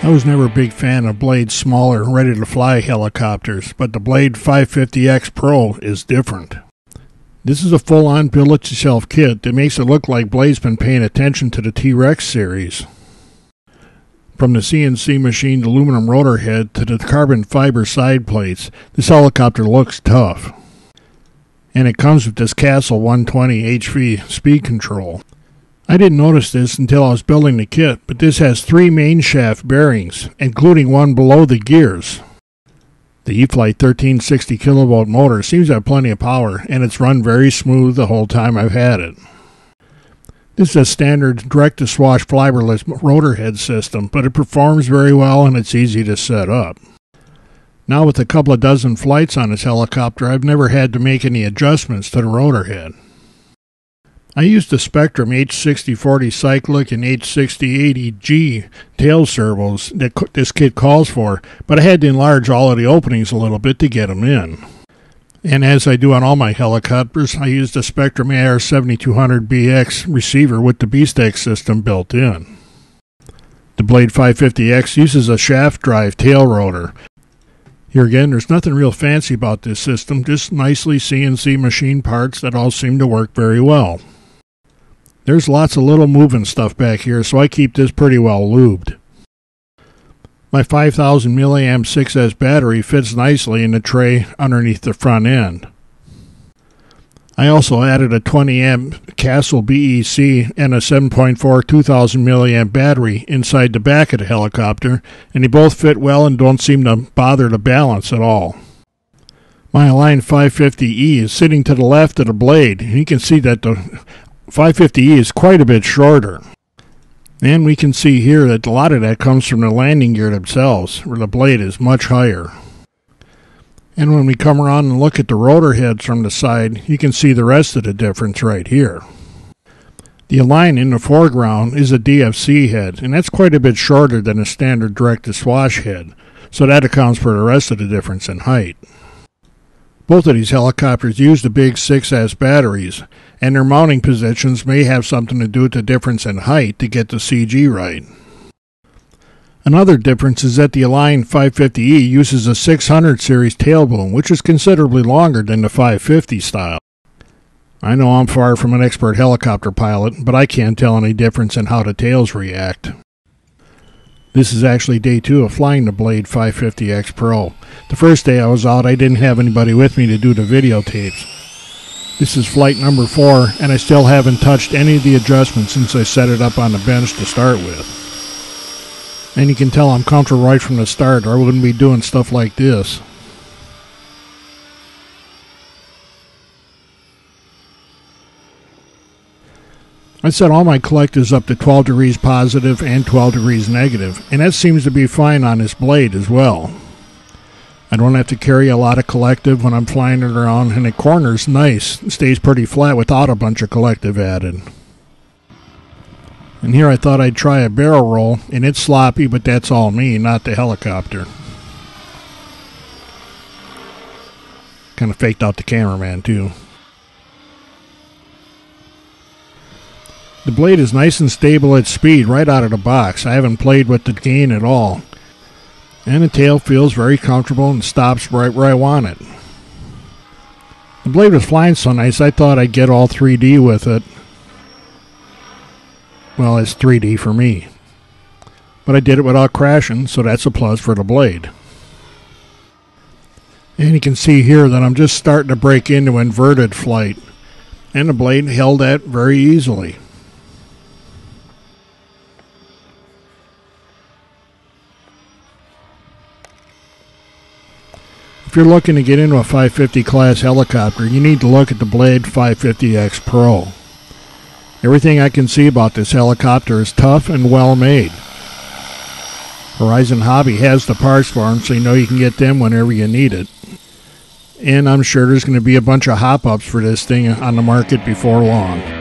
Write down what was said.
I was never a big fan of Blade's smaller, ready-to-fly helicopters, but the Blade 550X Pro is different. This is a full-on build-it-yourself kit that makes it look like Blade's been paying attention to the T-Rex series. From the CNC machined aluminum rotor head to the carbon fiber side plates, this helicopter looks tough. And it comes with this Castle 120 HV speed control. I didn't notice this until I was building the kit, but this has 3 main shaft bearings, including one below the gears. The E-Flight 1360 kilovolt motor seems to have plenty of power, and it's run very smooth the whole time I've had it. This is a standard direct-to-swash fiberless rotor head system, but it performs very well and it's easy to set up. Now with a couple of dozen flights on this helicopter, I've never had to make any adjustments to the rotor head. I used the Spectrum H6040 cyclic and H6080G tail servos that this kit calls for, but I had to enlarge all of the openings a little bit to get them in. And as I do on all my helicopters, I used the Spectrum AR7200BX receiver with the B-Stack system built in. The Blade 550X uses a shaft drive tail rotor. Here again, there's nothing real fancy about this system, just nicely CNC machined parts that all seem to work very well. There's lots of little moving stuff back here, so I keep this pretty well lubed. My 5000 mAh 6S battery fits nicely in the tray underneath the front end. I also added a 20 amp Castle BEC and a 7.4 2000 mAh battery inside the back of the helicopter, and they both fit well and don't seem to bother the balance at all. My Align 550E is sitting to the left of the Blade, and you can see that the 550E is quite a bit shorter. And we can see here that a lot of that comes from the landing gear themselves, where the Blade is much higher. And when we come around and look at the rotor heads from the side, you can see the rest of the difference right here. The Align in the foreground is a DFC head, and that's quite a bit shorter than a standard direct-to-swash head, so that accounts for the rest of the difference in height. Both of these helicopters use the big 6S batteries, and their mounting positions may have something to do with the difference in height to get the CG right. Another difference is that the Align 550E uses a 600 series tail boom, which is considerably longer than the 550 style. I know I'm far from an expert helicopter pilot, but I can't tell any difference in how the tails react. This is actually day 2 of flying the Blade 550X Pro. The first day I was out, I didn't have anybody with me to do the videotapes. This is flight number 4, and I still haven't touched any of the adjustments since I set it up on the bench to start with. And you can tell I'm comfortable right from the start, or I wouldn't be doing stuff like this. I set all my collectives up to 12 degrees positive and 12 degrees negative, and that seems to be fine on this Blade as well. I don't have to carry a lot of collective when I'm flying it around, and the corner's nice. It stays pretty flat without a bunch of collective added. And here I thought I'd try a barrel roll, and it's sloppy, but that's all me, not the helicopter. Kind of faked out the cameraman too. The Blade is nice and stable at speed right out of the box. I haven't played with the gain at all. And the tail feels very comfortable and stops right where I want it. The Blade was flying so nice I thought I'd get all 3D with it. Well, it's 3D for me. But I did it without crashing, so that's a plus for the Blade. And you can see here that I'm just starting to break into inverted flight. And the Blade held that very easily. If you're looking to get into a 550 class helicopter, you need to look at the Blade 550X Pro. Everything I can see about this helicopter is tough and well made. Horizon Hobby has the parts for them, so you know you can get them whenever you need it. And I'm sure there's going to be a bunch of hop-ups for this thing on the market before long.